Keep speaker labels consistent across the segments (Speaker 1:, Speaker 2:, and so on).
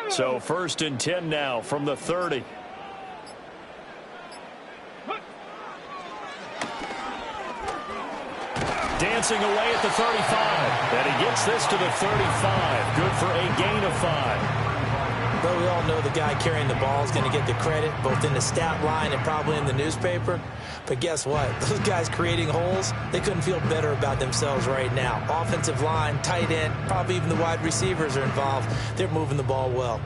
Speaker 1: So 1st and 10 now from the 30. Dancing away at the 35. And he gets this to the 35. Good for a gain of 5.
Speaker 2: But we all know the guy carrying the ball is going to get the credit, both in the stat line and probably in the newspaper. But guess what? Those guys creating holes, they couldn't feel better about themselves right now. Offensive line, tight end, probably even the wide receivers are involved. They're moving the ball well.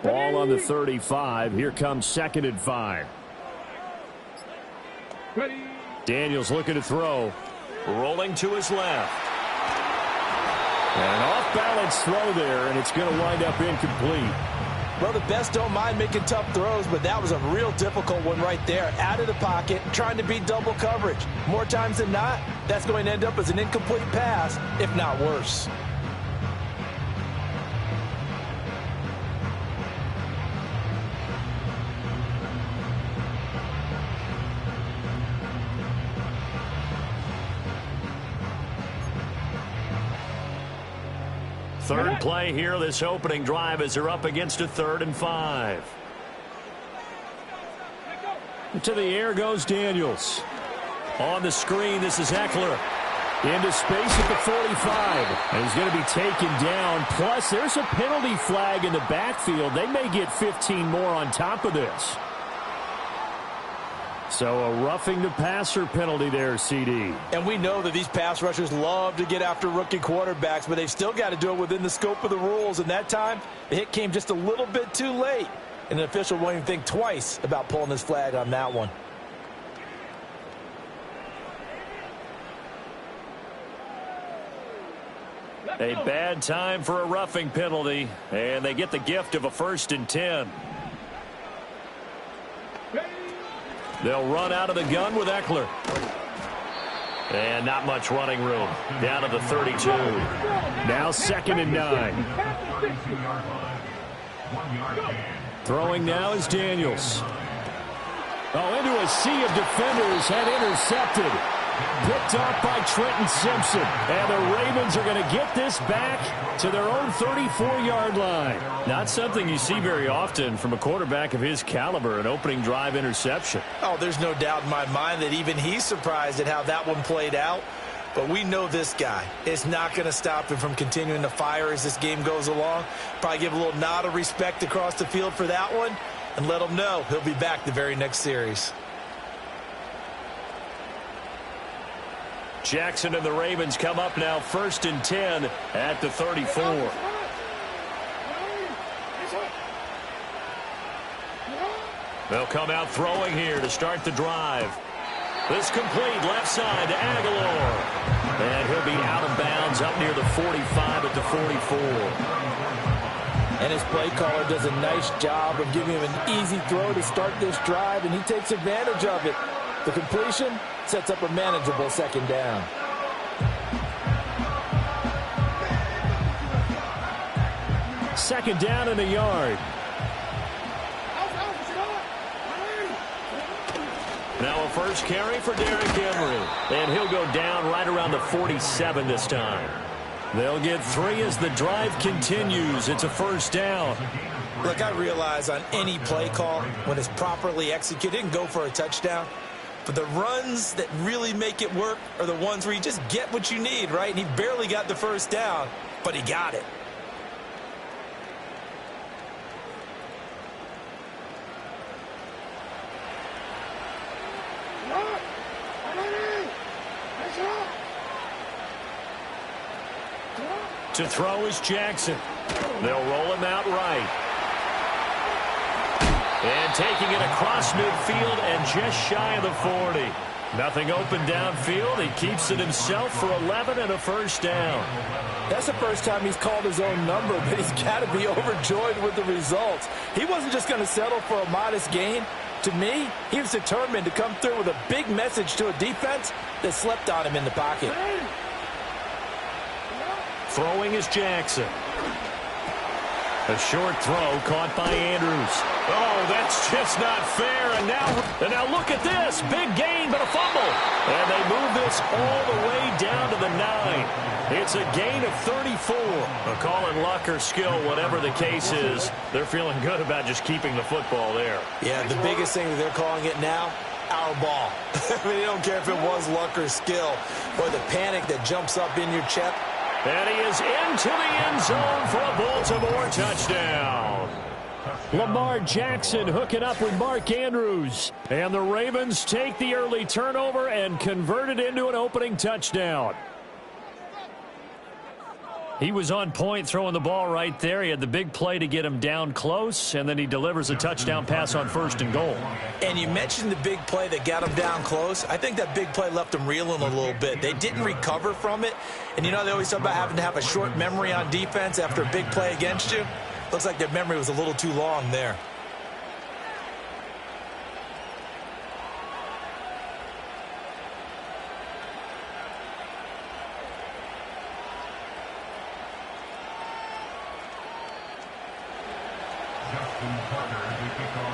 Speaker 1: Ball on the 35. Here comes 2nd and 5. Daniels looking to throw. Rolling to his left. An off-balance throw there, and it's going to wind up incomplete.
Speaker 2: Well, the best don't mind making tough throws, but that was a real difficult one right there. Out of the pocket, trying to beat double coverage. More times than not, that's going to end up as an incomplete pass, if not worse.
Speaker 1: Third play here, this opening drive, as they're up against a 3rd and 5. To the air goes Daniels. On the screen, this is Eckler. Into space at the 45. And he's going to be taken down. Plus, there's a penalty flag in the backfield. They may get 15 more on top of this. So a roughing the passer penalty there, CD.
Speaker 2: And we know that these pass rushers love to get after rookie quarterbacks, but they've still got to do it within the scope of the rules. And that time, the hit came just a little bit too late. And the official won't even think twice about pulling his flag on that one.
Speaker 1: A bad time for a roughing penalty, and they get the gift of a 1st and 10. They'll run out of the gun with Eckler. And not much running room. Down to the 32. Now 2nd and 9. Throwing now is Daniels. Oh, into a sea of defenders and intercepted. Picked off by Trenton Simpson. And the Ravens are going to get this back to their own 34-yard line. Not something you see very often from a quarterback of his caliber, an opening drive interception.
Speaker 2: Oh, there's no doubt in my mind that even he's surprised at how that one played out. But we know this guy is not going to stop him from continuing to fire as this game goes along. Probably give a little nod of respect across the field for that one and let him know he'll be back the very next series.
Speaker 1: Jackson and the Ravens come up now 1st and 10 at the 34. They'll come out throwing here to start the drive. This complete left side to Aguilar. And he'll be out of bounds up near the 45 at the 44.
Speaker 2: And his play caller does a nice job of giving him an easy throw to start this drive, and he takes advantage of it. The completion sets up a manageable 2nd down.
Speaker 1: Second down in a yard. Now a first carry for Derrick Henry. And he'll go down right around the 47 this time. They'll get 3 as the drive continues. It's a 1st down.
Speaker 2: Look, I realize on any play call, when it's properly executed, it can go for a touchdown. But the runs that really make it work are the ones where you just get what you need, right? And he barely got the 1st down, but he got it.
Speaker 1: To throw is Jackson. They'll roll him out right. And taking it across midfield and just shy of the 40. Nothing open downfield. He keeps it himself for 11 and a 1st down.
Speaker 2: That's the first time he's called his own number, but he's got to be overjoyed with the results. He wasn't just going to settle for a modest gain. To me, he was determined to come through with a big message to a defense that slept on him in the pocket.
Speaker 1: Throwing is Jackson. A short throw caught by Andrews. Oh, that's just not fair. And now look at this. Big gain, but a fumble. And they move this all the way down to the 9. It's a gain of 34. A call in luck or skill, whatever the case is, they're feeling good about just keeping the football there.
Speaker 2: Yeah, the biggest thing that they're calling it now, our ball. I mean, they don't care if it was luck or skill or the panic that jumps up in your chest.
Speaker 1: And he is into the end zone for a Baltimore touchdown. Lamar Jackson hooking up with Mark Andrews. And the Ravens take the early turnover and convert it into an opening touchdown. He was on point throwing the ball right there. He had the big play to get him down close, and then he delivers a touchdown pass on 1st and goal.
Speaker 2: And you mentioned the big play that got him down close. I think that big play left him reeling a little bit. They didn't recover from it. And you know they always talk about having to have a short memory on defense after a big play against you. Looks like their memory was a little too long there.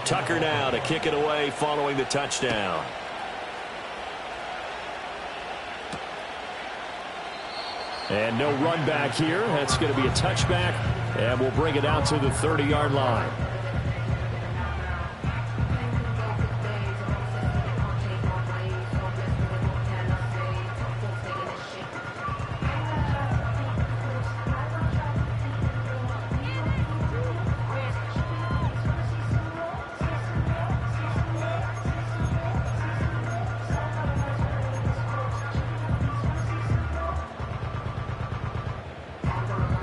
Speaker 1: Tucker now to kick it away following the touchdown. And no run back here. That's going to be a touchback, and we'll bring it out to the 30-yard line.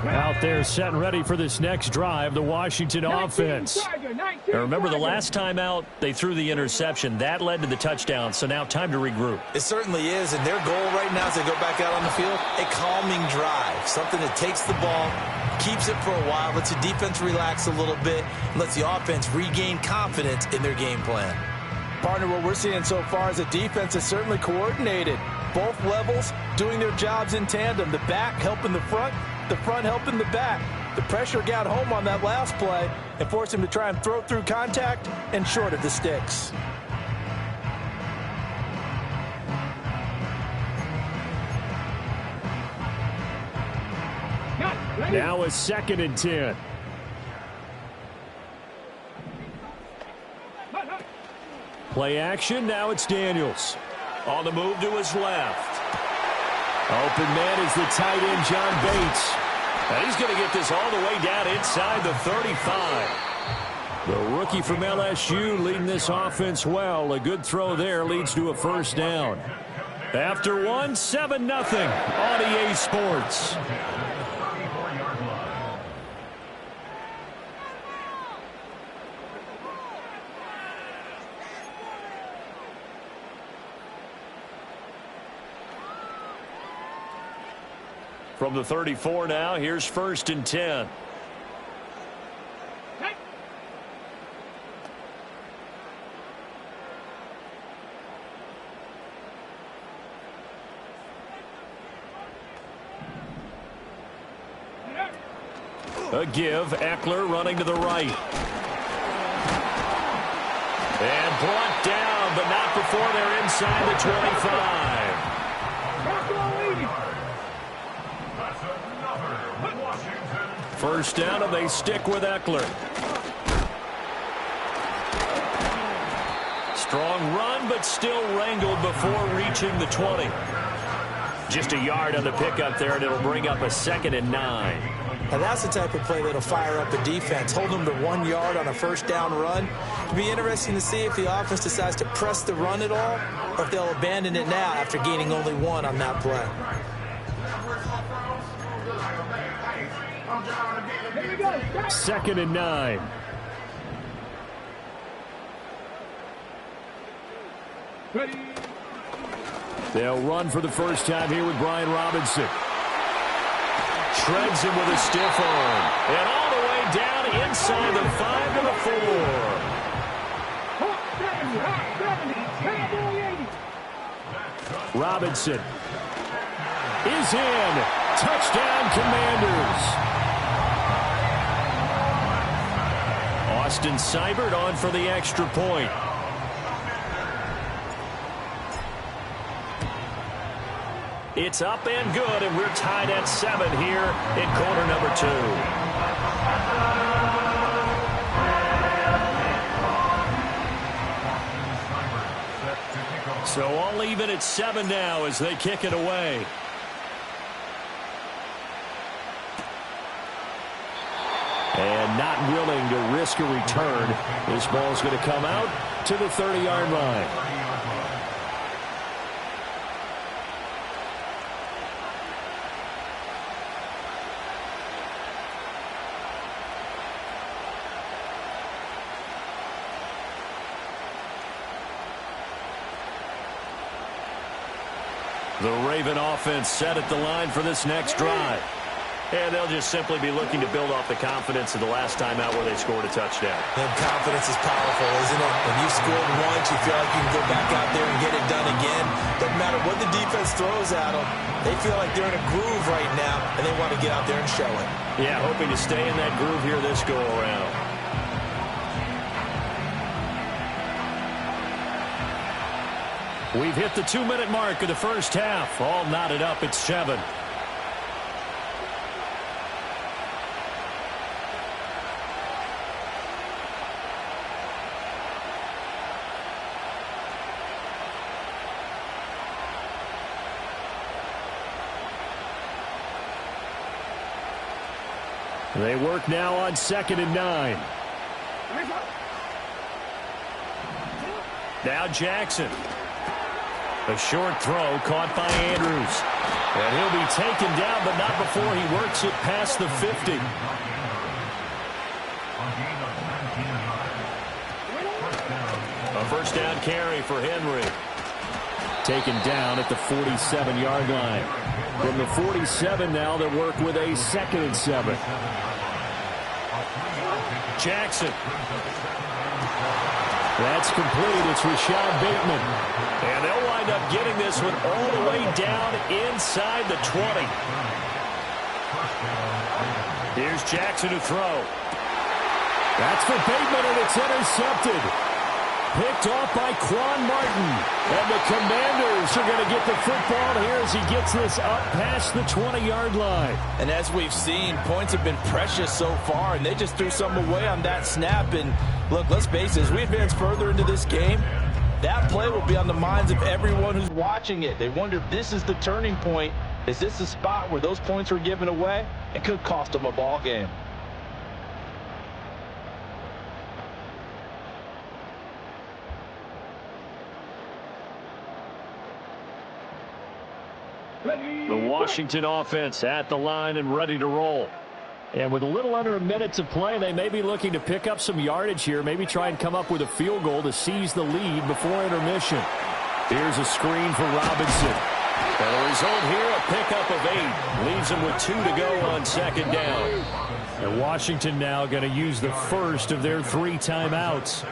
Speaker 1: Out there set and ready for this next drive, the Washington offense. Now remember, the last time out, they threw the interception. That led to the touchdown, so now time to regroup.
Speaker 2: It certainly is, and their goal right now as they go back out on the field, a calming drive, something that takes the ball, keeps it for a while, lets the defense relax a little bit, and lets the offense regain confidence in their game plan. Partner, what we're seeing so far is a defense that's certainly coordinated. Both levels doing their jobs in tandem. The back helping the front helping the back. The pressure got home on that last play and forced him to try and throw through contact and short of the sticks.
Speaker 1: Now a 2nd and 10. Play action. Now it's Daniels. On the move to his left. Open man is the tight end, John Bates. And he's going to get this all the way down inside the 35. The rookie from LSU leading this offense well. A good throw there leads to a 1st down. After one, 7-0 on EA Sports. From the 34 now, here's 1st and 10. A give, Eckler running to the right. And brought down, but not before they're inside the 25. First down, and they stick with Eckler. Strong run, but still wrangled before reaching the 20. Just a yard on the pickup there, and it'll bring up a 2nd and 9.
Speaker 2: Now that's the type of play that'll fire up a defense. Hold them to 1 yard on a 1st down run. It'll be interesting to see if the offense decides to press the run at all, or if they'll abandon it now after gaining only 1 on that play.
Speaker 1: 2nd and 9. They'll run for the first time here with Brian Robinson. Shreds him with a stiff arm. And all the way down inside the 5 to the 4. Robinson is in. Touchdown, Commanders. Austin Seibert on for the extra point. It's up and good, and we're tied at 7 here in quarter number 2. So all even at 7 now as they kick it away. And not willing to risk a return. This ball's going to come out to the 30-yard line. The Raven offense set at the line for this next drive. And they'll just simply be looking to build off the confidence of the last time out where they scored a touchdown.
Speaker 2: And confidence is powerful, isn't it? When you scored once, you feel like you can go back out there and get it done again. Doesn't matter what the defense throws at them. They feel like they're in a groove right now, and they want to get out there and show it.
Speaker 1: Yeah, hoping to stay in that groove here this go-around. We've hit the 2-minute mark of the first half. All knotted up at 7. They work now on 2nd and 9. Now Jackson. A short throw caught by Andrews. And he'll be taken down, but not before he works it past the 50. A first down carry for Henry. Taken down at the 47-yard line. From the 47 now, they work with a 2nd and 7. Jackson. That's complete. It's Rashad Bateman. And they'll wind up getting this one all the way down inside the 20. Here's Jackson to throw. That's for Bateman, and it's intercepted. Picked off by Quan Martin. And the Commanders are going to get the football here as he gets this up past the 20-yard line.
Speaker 3: And as we've seen, points have been precious so far, and they just threw something away on that snap. And look, let's face it, as we advance further into this game, that play will be on the minds of everyone who's watching it. They wonder if this is the turning point. Is this the spot where those points are given away? It could cost them a ball game.
Speaker 1: The Washington offense at the line and ready to roll. And with a little under a minute to play, they may be looking to pick up some yardage here, maybe try and come up with a field goal to seize the lead before intermission. Here's a screen for Robinson. And the result here, a pickup of 8. Leaves them with 2 to go on 2nd down. And Washington now going to use the first of their 3 timeouts,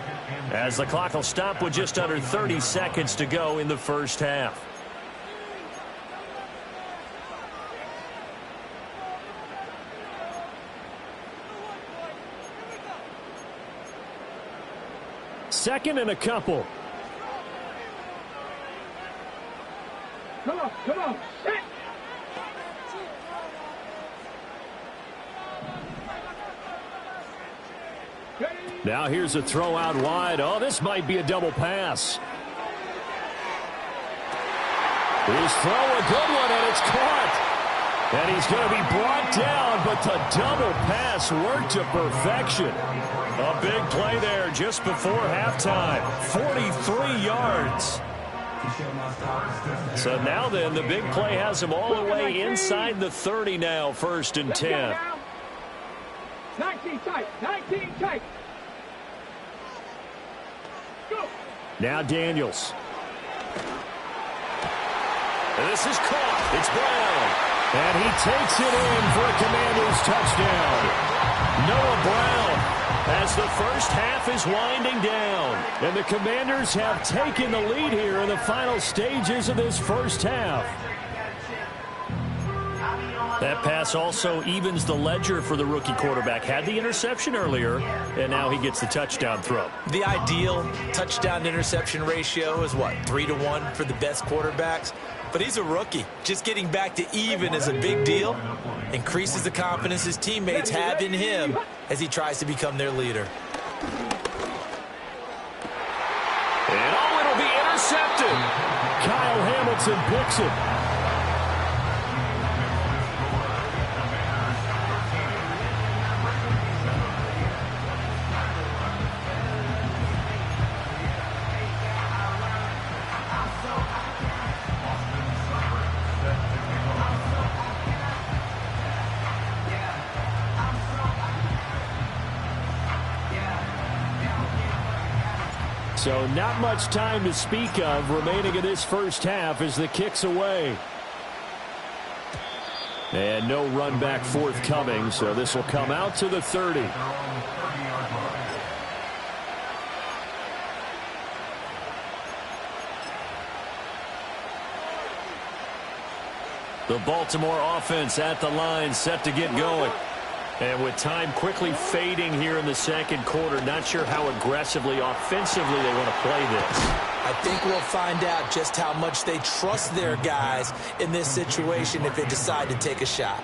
Speaker 1: as the clock will stop with just under 30 seconds to go in the first half. Second and a couple.
Speaker 4: Come on, come on.
Speaker 1: Now here's a throw out wide. Oh, this might be a double pass. His throw, a good one, and it's caught. And he's going to be brought down, but the double pass worked to perfection. A big play there just before halftime. 43 yards. So now then, the big play has him all the way inside the 30 now, 1st and 10.
Speaker 4: 19 tight, 19 tight. Go.
Speaker 1: Now Daniels. And this is caught. It's Brown. And he takes it in for a Commanders touchdown. Noah Brown, as the first half is winding down. And the Commanders have taken the lead here in the final stages of this first half. That pass also evens the ledger for the rookie quarterback. Had the interception earlier, and now he gets the touchdown throw.
Speaker 2: The ideal touchdown-interception ratio is, what, 3-to-1 for the best quarterbacks? But he's a rookie. Just getting back to even is a big deal. Increases the confidence his teammates have in him as he tries to become their leader.
Speaker 1: And it'll be intercepted. Kyle Hamilton picks it. So not much time to speak of remaining in this first half as the kick's away. And no run back forthcoming, so this will come out to the 30. The Baltimore offense at the line, set to get going. And with time quickly fading here in the second quarter, not sure how aggressively, offensively they want to play this.
Speaker 2: I think we'll find out just how much they trust their guys in this situation if they decide to take a shot.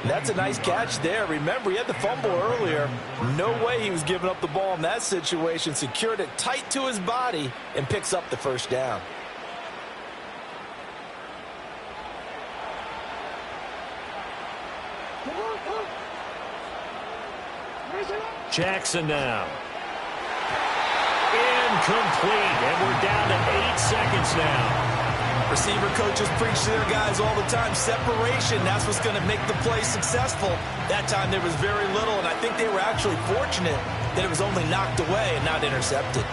Speaker 3: That's a nice catch there. Remember, he had the fumble earlier. No way he was giving up the ball in that situation. Secured it tight to his body and picks up the first down.
Speaker 1: Jackson now. Incomplete, and we're down to 8 seconds now.
Speaker 2: Receiver coaches preach to their guys all the time. Separation, that's what's going to make the play successful. That time there was very little, and I think they were actually fortunate that it was only knocked away and not intercepted.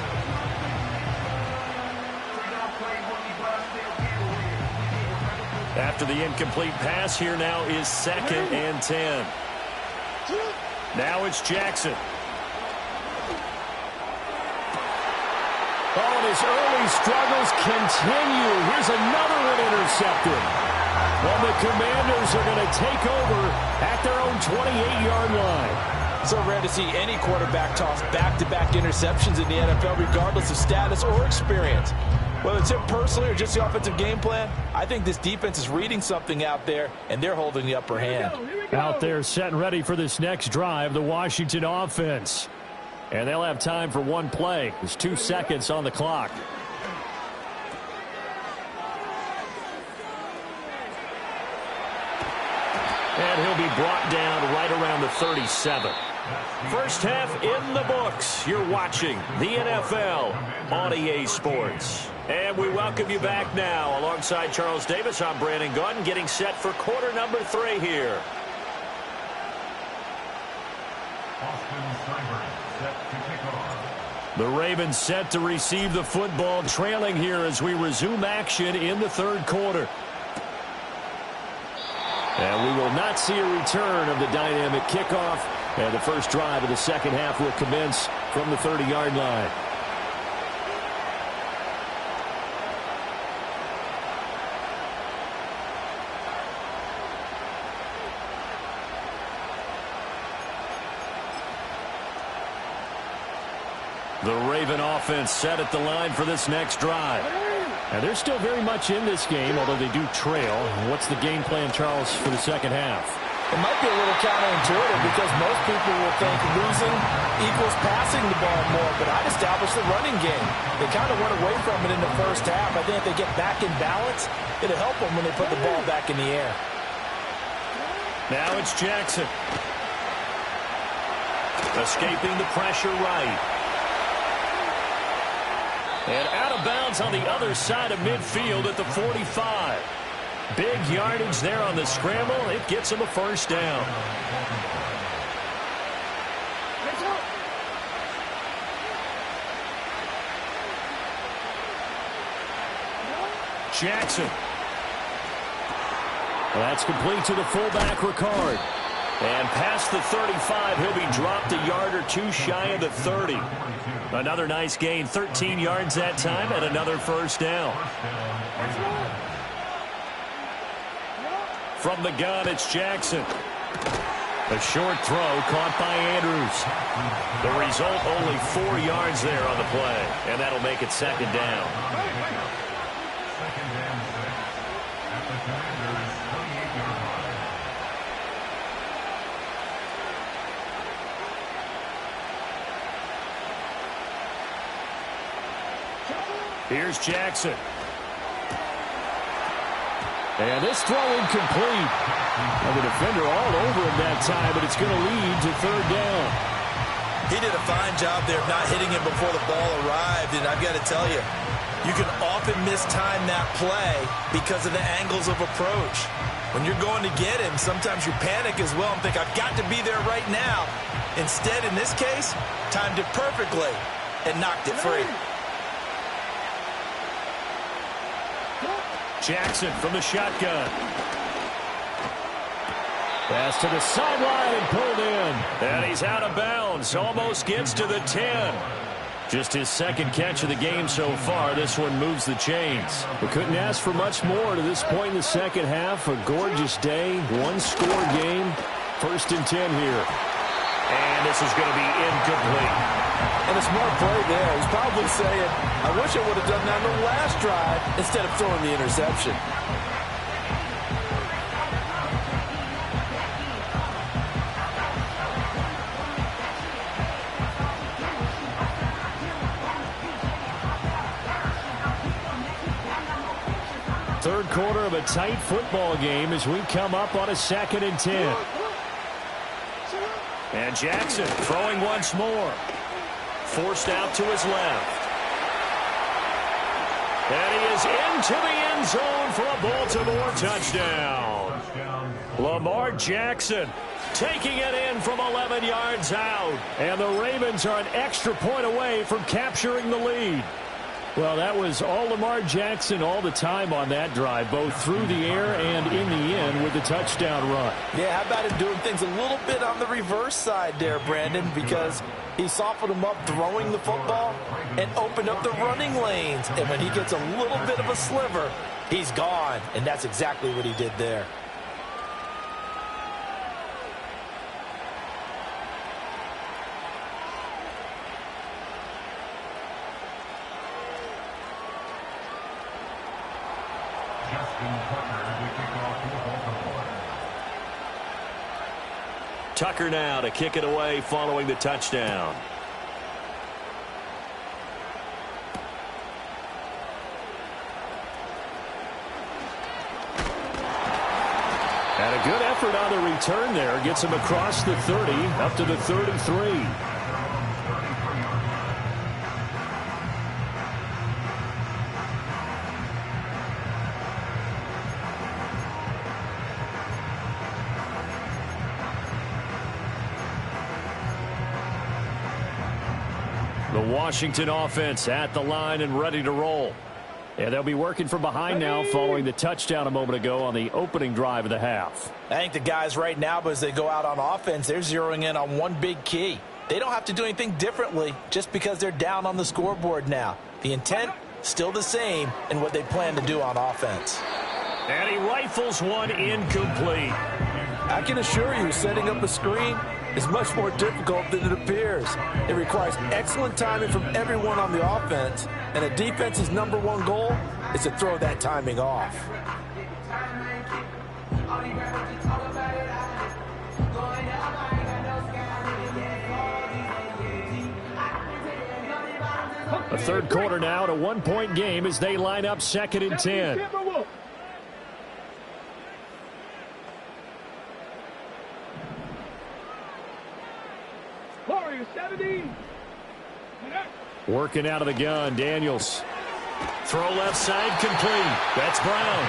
Speaker 1: After the incomplete pass, here now is 2nd and 10. Now it's Jackson. Oh, and his early struggles continue. Here's another one intercepted. And the Commanders are going to take over at their own 28-yard line.
Speaker 3: So rare to see any quarterback toss back-to-back interceptions in the NFL, regardless of status or experience. Whether it's him personally or just the offensive game plan, I think this defense is reading something out there, and they're holding the upper hand.
Speaker 1: Out there set and ready for this next drive, the Washington offense. And they'll have time for one play. There's 2 seconds on the clock. And he'll be brought down right around the 37. First half in the books. You're watching the NFL on EA Sports. And we welcome you back now. Alongside Charles Davis, I'm Brandon Gunn, getting set for quarter number 3 here. The Ravens set to receive the football, trailing here as we resume action in the third quarter. And we will not see a return of the dynamic kickoff. And the first drive of the second half will commence from the 30-yard line. The Raven offense set at the line for this next drive. And they're still very much in this game, although they do trail. What's the game plan, Charles, for the second half?
Speaker 3: It might be a little counterintuitive because most people will think losing equals passing the ball more, but I'd establish the running game. They kind of went away from it in the first half. I think if they get back in balance, it'll help them when they put the ball back in the air.
Speaker 1: Now it's Jackson. Escaping the pressure right. And out of bounds on the other side of midfield at the 45. Big yardage there on the scramble. It gets him a first down. Jackson. Well, that's complete to the fullback, Ricard. And past the 35, he'll be dropped a yard or 2 shy of the 30. Another nice gain, 13 yards that time, and another first down. From the gun, it's Jackson. A short throw caught by Andrews. The result, only 4 yards there on the play, and that'll make it second down. Here's Jackson. And this throw incomplete. And the defender all over him that time, but it's going to lead to third down.
Speaker 2: He did a fine job there of not hitting him before the ball arrived, and I've got to tell you, you can often mistime that play because of the angles of approach. When you're going to get him, sometimes you panic as well and think, I've got to be there right now. Instead, in this case, timed it perfectly and knocked it free.
Speaker 1: Jackson from the shotgun. Pass to the sideline and pulled in. And he's out of bounds. Almost gets to the 10. Just his second catch of the game so far. This one moves the chains. We couldn't ask for much more to this point in the second half. A gorgeous day. One-score game. 1st and 10 here. And this is going to be incomplete.
Speaker 3: And a smart play there. He's probably saying, I wish I would have done that on the last drive instead of throwing the interception.
Speaker 1: Third quarter of a tight football game as we come up on a 2nd and 10. And Jackson throwing once more. Forced out to his left. And he is into the end zone for a Baltimore touchdown. Lamar Jackson taking it in from 11 yards out. And the Ravens are an extra point away from capturing the lead. Well, that was all Lamar Jackson all the time on that drive, both through the air and in the end with the touchdown run.
Speaker 2: Yeah, how about him doing things a little bit on the reverse side there, Brandon, because he softened him up throwing the football and opened up the running lanes. And when he gets a little bit of a sliver, he's gone. And that's exactly what he did there.
Speaker 1: Tucker now to kick it away following the touchdown. And a good effort on the return there. Gets him across the 30, up to the 33. The Washington offense at the line and ready to roll. And they'll be working from behind now following the touchdown a moment ago on the opening drive of the half.
Speaker 2: I think the guys right now, as they go out on offense, they're zeroing in on one big key. They don't have to do anything differently just because they're down on the scoreboard now. The intent, still the same in what they plan to do on offense.
Speaker 1: And he rifles one incomplete.
Speaker 3: I can assure you, setting up a screen is much more difficult than it appears. It requires excellent timing from everyone on the offense, and a defense's #1 goal is to throw that timing off.
Speaker 1: A third quarter now, at a 1-point game as they line up 2nd and 10. Working out of the gun, Daniels. Throw left side, complete. That's Brown.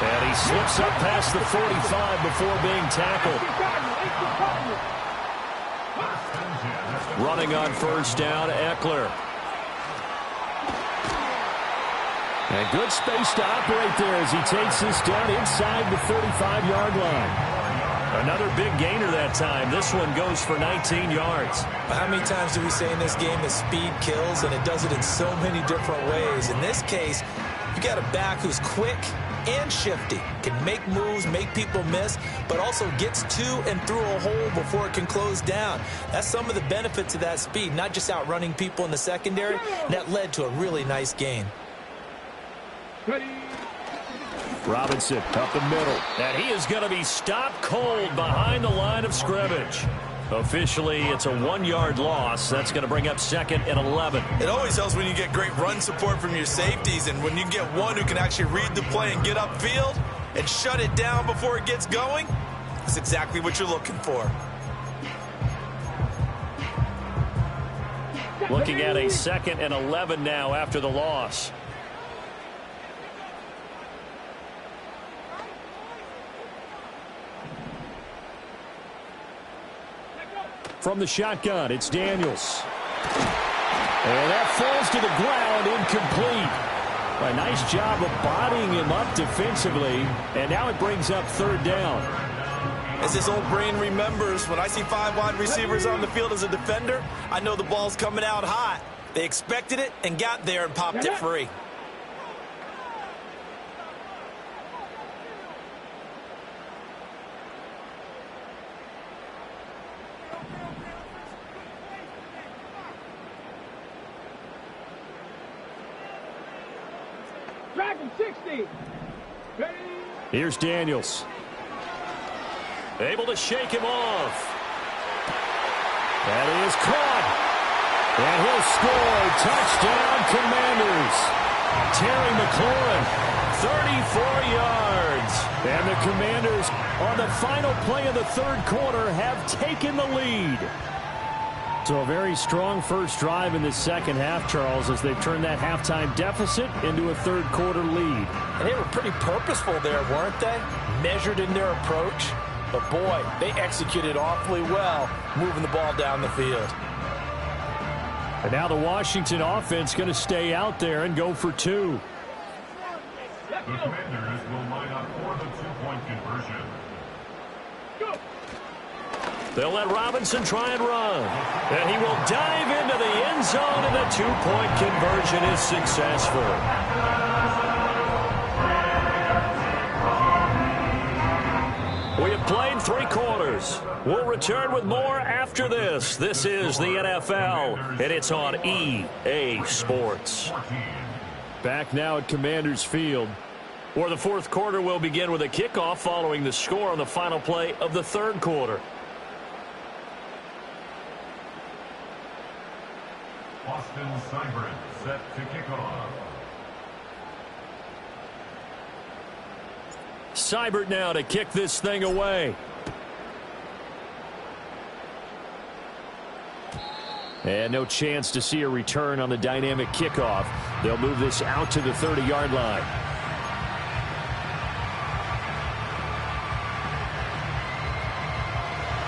Speaker 1: And he slips up past the 45 before being tackled. Running on first down, Eckler. And good space to operate there as he takes this down inside the 35-yard line. Another big gainer that time. This one goes for 19 yards.
Speaker 2: How many times do we say in this game that speed kills, and it does it in so many different ways? In this case, you got a back who's quick and shifty. Can make moves, make people miss, but also gets to and through a hole before it can close down. That's some of the benefits of that speed, not just outrunning people in the secondary. And that led to a really nice gain.
Speaker 1: Robinson up the middle. And he is going to be stopped cold behind the line of scrimmage. Officially, it's a 1-yard loss. That's going to bring up 2nd and 11.
Speaker 5: It always helps when you get great run support from your safeties, and when you get one who can actually read the play and get upfield and shut it down before it gets going, that's exactly what you're looking for.
Speaker 1: Looking at a 2nd and 11 now after the loss. From the shotgun, it's Daniels. And that falls to the ground, incomplete. A nice job of bodying him up defensively, and now it brings up 3rd down.
Speaker 5: As this old brain remembers, when I see 5 wide receivers on the field as a defender, I know the ball's coming out hot. They expected it and got there and popped it free.
Speaker 4: Dragon 60.
Speaker 1: Here's Daniels. Able to shake him off. That is caught. And he'll score. Touchdown, Commanders. Terry McLaurin, 34 yards. And the Commanders, on the final play of the 3rd quarter, have taken the lead. So a very strong first drive in the 2nd half, Charles, as they've turned that halftime deficit into a 3rd quarter lead.
Speaker 2: And they were pretty purposeful there, weren't they? Measured in their approach. But, boy, they executed awfully well moving the ball down the field.
Speaker 1: And now the Washington offense going to stay out there and go for 2.
Speaker 6: The Commanders will line up for the 2-point conversion.
Speaker 1: They'll let Robinson try and run. And he will dive into the end zone, and the 2-point conversion is successful. We have played 3 quarters. We'll return with more after this. This is the NFL, and it's on EA Sports. Back now at Commanders Field, where the 4th quarter will begin with a kickoff following the score on the final play of the 3rd quarter.
Speaker 6: Austin Seibert set to kick off.
Speaker 1: Seibert now to kick this thing away. And no chance to see a return on the dynamic kickoff. They'll move this out to the 30-yard line.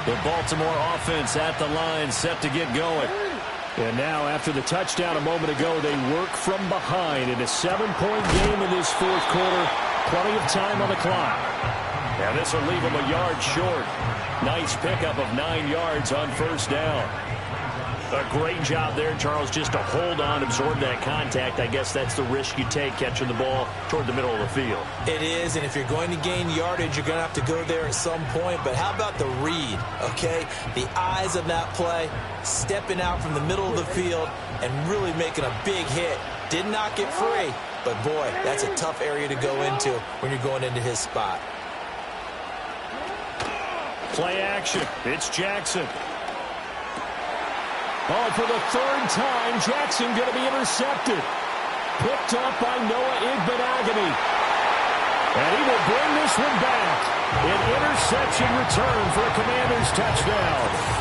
Speaker 1: The Baltimore offense at the line, set to get going. And now, after the touchdown a moment ago, they work from behind in a 7-point game in this 4th quarter. Plenty of time on the clock. Now this will leave them a yard short. Nice pickup of 9 yards on 1st down. A great job there, Charles, just to hold on, absorb that contact. I guess that's the risk you take catching the ball toward the middle of the field.
Speaker 2: It is, and if you're going to gain yardage, you're going to have to go there at some point. But how about the read, okay? The eyes of that play, stepping out from the middle of the field and really making a big hit. Did not get free, but, boy, that's a tough area to go into when you're going into his spot.
Speaker 1: Play action. It's Jackson. Oh, for the 3rd time, Jackson going to be intercepted. Picked up by Noah Igbenogany. And he will bring this one back. An interception return for a Commanders touchdown.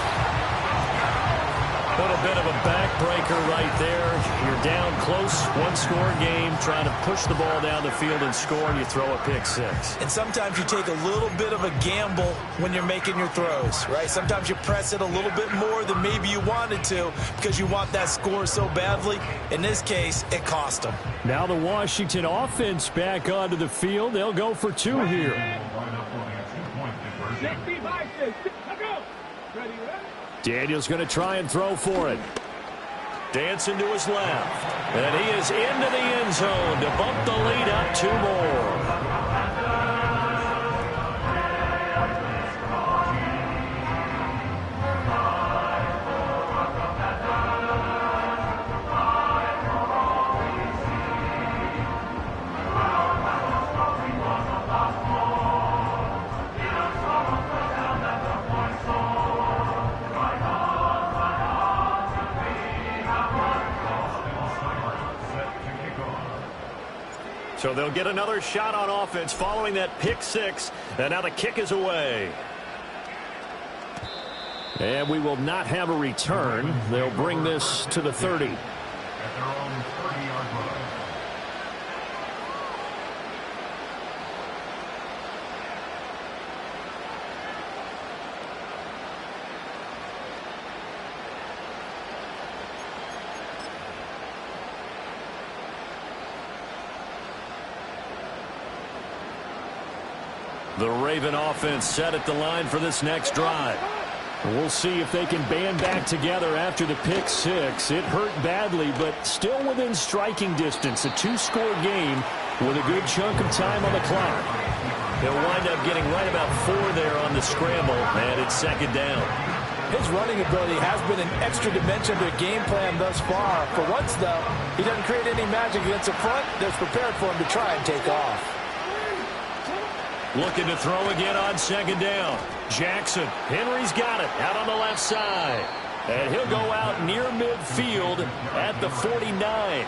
Speaker 1: A little bit of a backbreaker right there. You're down close, 1-score game, trying to push the ball down the field and score, and you throw a pick 6.
Speaker 2: And sometimes you take a little bit of a gamble when you're making your throws, right? Sometimes you press it a little bit more than maybe you wanted to because you want that score so badly. In this case, it cost them.
Speaker 1: Now the Washington offense back onto the field. They'll go for 2 here. Daniels going to try and throw for it. Dancing to his left. And he is into the end zone to bump the lead up 2 more. So they'll get another shot on offense following that pick six. And now the kick is away. And we will not have a return. They'll bring this to the 30.
Speaker 6: At their own 30-yard line.
Speaker 1: The Raven offense set at the line for this next drive. We'll see if they can band back together after the pick six. It hurt badly, but still within striking distance. A two-score game with a good chunk of time on the clock. They'll wind up getting right about 4 there on the scramble, and it's second down.
Speaker 3: His running ability has been an extra dimension to the game plan thus far. For once, though, he doesn't create any magic against the front that's prepared for him to try and take off.
Speaker 1: Looking to throw again on second down. Jackson. Henry's got it out on the left side. And he'll go out near midfield at the 49.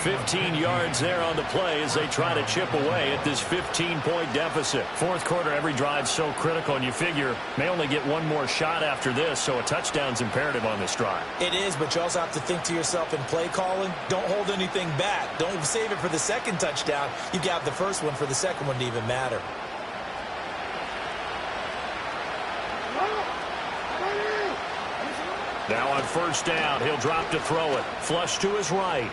Speaker 1: 15 yards there on the play as they try to chip away at this 15-point deficit. Fourth quarter, every drive so critical, and you figure may only get one more shot after this, so a touchdown's imperative on this drive.
Speaker 2: It is, but you also have to think to yourself in play calling, don't hold anything back. Don't save it for the second touchdown. You got the first one for the second one to even matter.
Speaker 1: Now on first down, he'll drop to throw it. Flush to his right.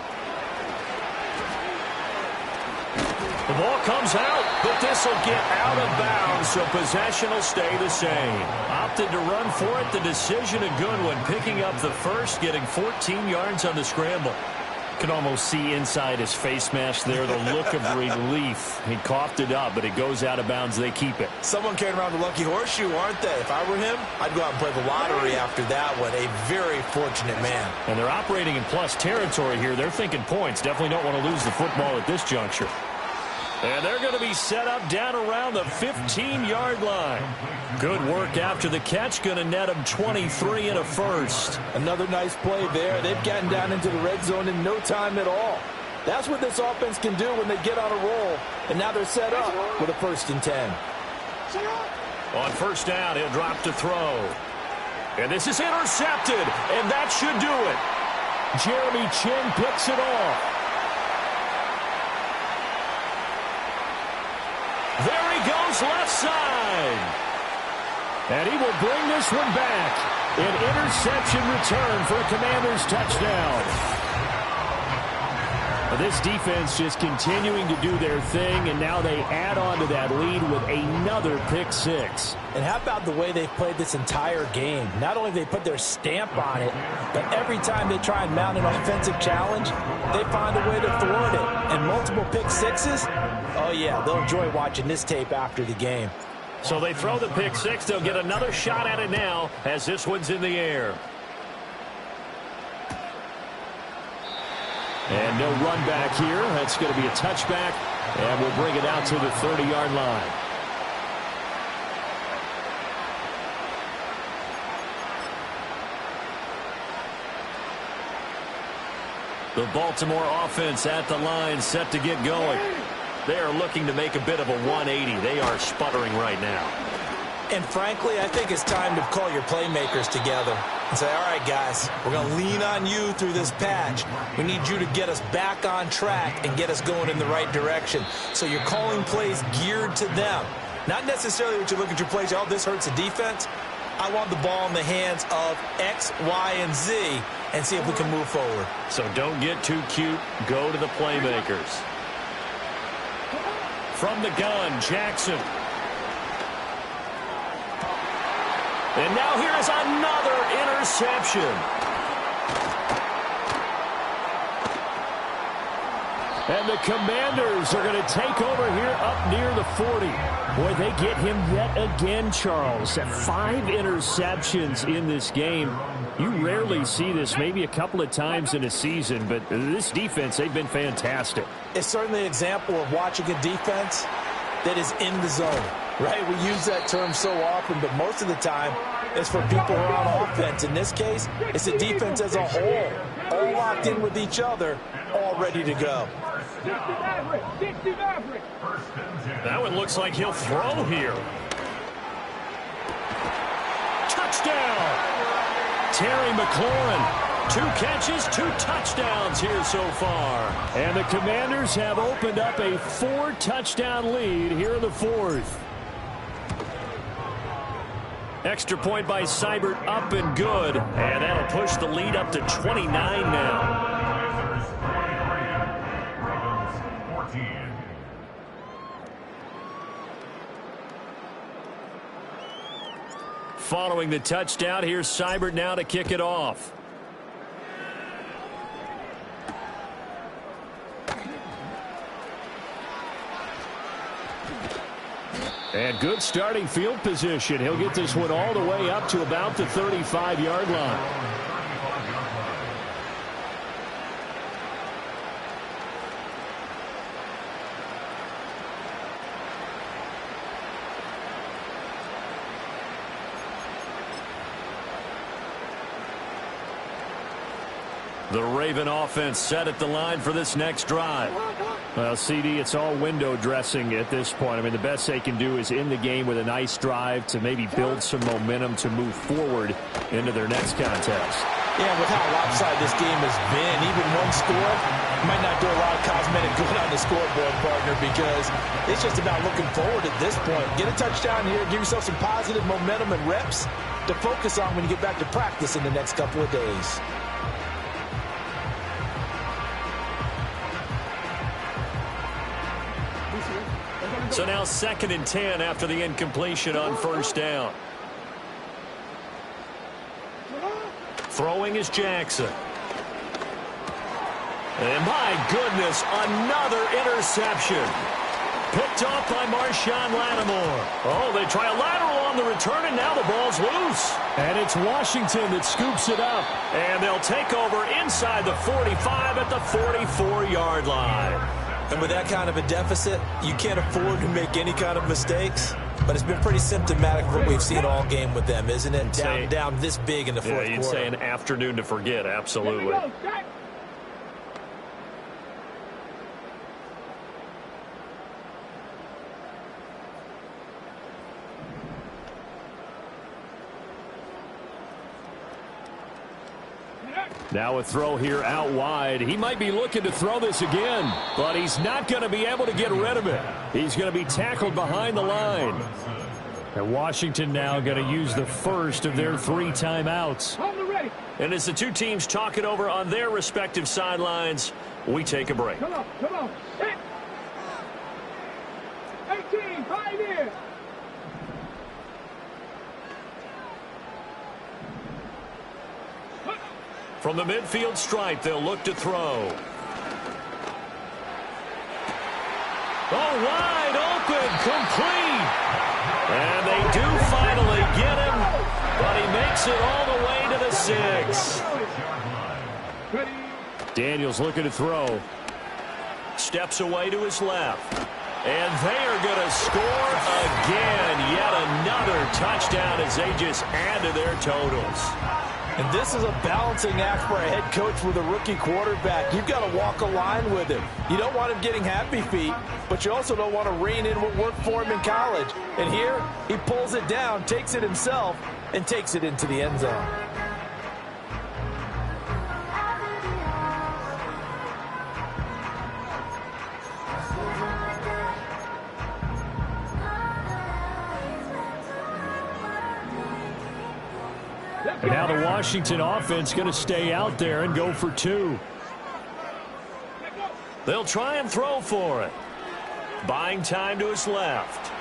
Speaker 1: The ball comes out, but this will get out of bounds, so possession will stay the same. Opted to run for it. The decision a good one, picking up the first, getting 14 yards on the scramble. Can almost see inside his face mask there, the look of relief. He coughed it up, but it goes out of bounds. They keep it.
Speaker 2: Someone carrying around the lucky horseshoe, aren't they? If I were him, I'd go out and play the lottery after that one. A very fortunate man.
Speaker 1: And they're operating in plus territory here. They're thinking points. Definitely don't want to lose the football at this juncture. And they're going to be set up down around the 15-yard line. Good work after the catch. Going to net them 23 and a first.
Speaker 3: Another nice play there. They've gotten down into the red zone in no time at all. That's what this offense can do when they get on a roll. And now they're set up with a 1st and 10.
Speaker 1: On first down, he'll drop to throw. And this is intercepted. And that should do it. Jeremy Chin picks it off. There he goes, left side. And he will bring this one back. An interception return for a Commanders touchdown. This defense just continuing to do their thing, and now they add on to that lead with another pick six.
Speaker 2: And how about the way they've played this entire game? Not only have they put their stamp on it, but every time they try and mount an offensive challenge, they find a way to thwart it. And multiple pick sixes, oh yeah, they'll enjoy watching this tape after the game.
Speaker 1: So they throw the pick six. They'll get another shot at it now as this one's in the air. And no run back here. That's going to be a touchback, and we'll bring it out to the 30-yard line. The Baltimore offense at the line, set to get going. They are looking to make a bit of a 180. They are sputtering right now.
Speaker 2: And frankly, I think it's time to call your playmakers together and say, all right, guys, we're going to lean on you through this patch. We need you to get us back on track and get us going in the right direction. So you're calling plays geared to them. Not necessarily what you look at your plays, oh, this hurts the defense. I want the ball in the hands of X, Y, and Z and see if we can move forward.
Speaker 1: So don't get too cute. Go to the playmakers. From the gun, Jackson. And now here is another interception. And the Commanders are going to take over here up near the 40. Boy, they get him yet again, Charles. 5 interceptions in this game. You rarely see this, maybe a couple of times in a season, but this defense, they've been fantastic.
Speaker 2: It's certainly an example of watching a defense that is in the zone, right? We use that term so often, but most of the time it's for people who are on offense. In this case, it's the defense as a whole, all locked in with each other, all ready to go.
Speaker 1: That one looks like he'll throw here. Touchdown! Terry McLaurin. 2 catches, 2 touchdowns here so far. And the Commanders have opened up a 4-touchdown lead here in the 4th. Extra point by Seibert, up and good. And that'll push the lead up to 29 now. Following the touchdown, here's Seibert now to kick it off. And good starting field position. He'll get this one all the way up to about the 35-yard line. The Raven offense set at the line for this next drive. Well, CD, it's all window dressing at this point. I mean, the best they can do is end the game with a nice drive to maybe build some momentum to move forward into their next contest.
Speaker 2: Yeah, with how lopsided this game has been, even one score might not do a lot of cosmetic good on the scoreboard, partner, because it's just about looking forward at this point. Get a touchdown here, give yourself some positive momentum and reps to focus on when you get back to practice in the next couple of days.
Speaker 1: So now 2nd and 10 after the incompletion on 1st down. Throwing is Jackson. And my goodness, another interception. Picked off by Marshawn Lattimore. Oh, they try a lateral on the return, and now the ball's loose. And it's Washington that scoops it up. And they'll take over inside the 45 at the 44-yard line.
Speaker 2: And with that kind of a deficit, you can't afford to make any kind of mistakes. But it's been pretty symptomatic of what we've seen all game with them, isn't it? Down this big in the fourth quarter.
Speaker 1: You'd say an afternoon to forget, absolutely. Now a throw here out wide. He might be looking to throw this again, but he's not going to be able to get rid of it. He's going to be tackled behind the line. And Washington now going to use the first of their 3 timeouts. And as the 2 teams talk it over on their respective sidelines, we take a break.
Speaker 4: Come on. 18, 5 in.
Speaker 1: From the midfield stripe, they'll look to throw. Oh, wide open, complete. And they do finally get him, but he makes it all the way to the 6. Daniels looking to throw. Steps away to his left. And they are going to score again. Yet another touchdown as they just add to their totals.
Speaker 2: And this is a balancing act for a head coach with a rookie quarterback. You've got to walk a line with him. You don't want him getting happy feet, but you also don't want to rein in what worked for him in college. And here, he pulls it down, takes it himself, and takes it into the end zone.
Speaker 1: And now the Washington offense going to stay out there and go for 2. They'll try and throw for it. Buying time to his left.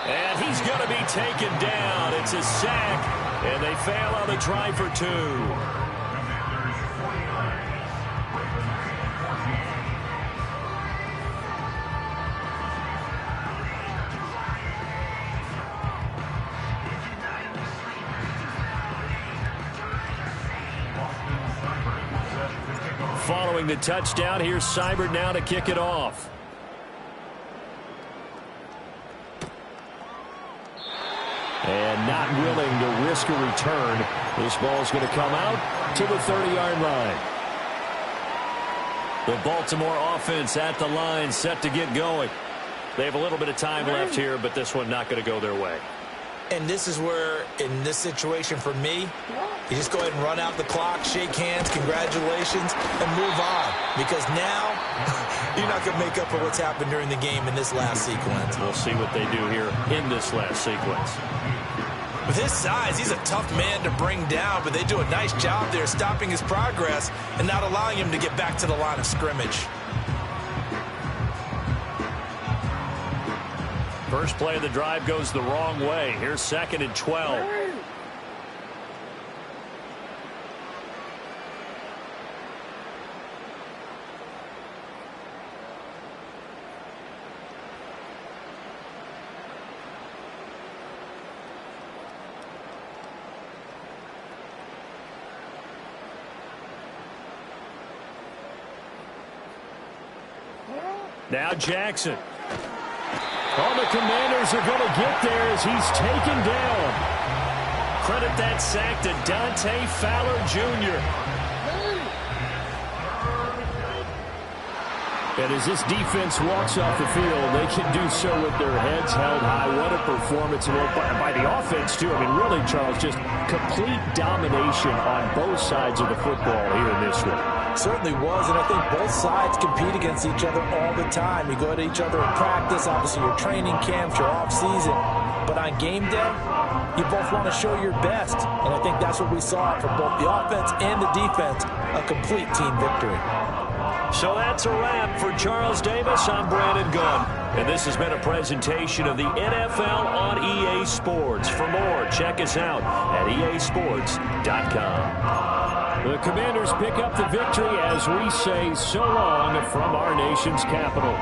Speaker 1: And he's going to be taken down. It's a sack, and they fail on the try for 2. Following the touchdown, here's Seibert now to kick it off. And not willing to risk a return. This ball's going to come out to the 30-yard line. The Baltimore offense at the line, set to get going. They have a little bit of time left here, but this one not going to go their way.
Speaker 2: And this is where, in this situation for me, you just go ahead and run out the clock, shake hands, congratulations, and move on. Because now, you're not going to make up for what's happened during the game in this last sequence.
Speaker 1: We'll see what they do here in this last sequence.
Speaker 5: With his size, he's a tough man to bring down, but they do a nice job there stopping his progress and not allowing him to get back to the line of scrimmage.
Speaker 1: First play of the drive goes the wrong way. Here's 2nd and 12. Now Jackson. Oh, the Commanders are going to get there as he's taken down. Credit that sack to Dante Fowler Jr. And as this defense walks off the field, they can do so with their heads held high. What a performance by the offense, too. I mean, really, Charles, just complete domination on both sides of the football here in this one.
Speaker 2: Certainly was, and I think both sides compete against each other all the time. You go to each other in practice, obviously your training camps, your off-season. But on game day, you both want to show your best. And I think that's what we saw from both the offense and the defense, a complete team victory.
Speaker 1: So that's a wrap for Charles Davis. I'm Brandon Gunn. And this has been a presentation of the NFL on EA Sports. For more, check us out at easports.com. The Commanders pick up the victory as we say so long from our nation's capital.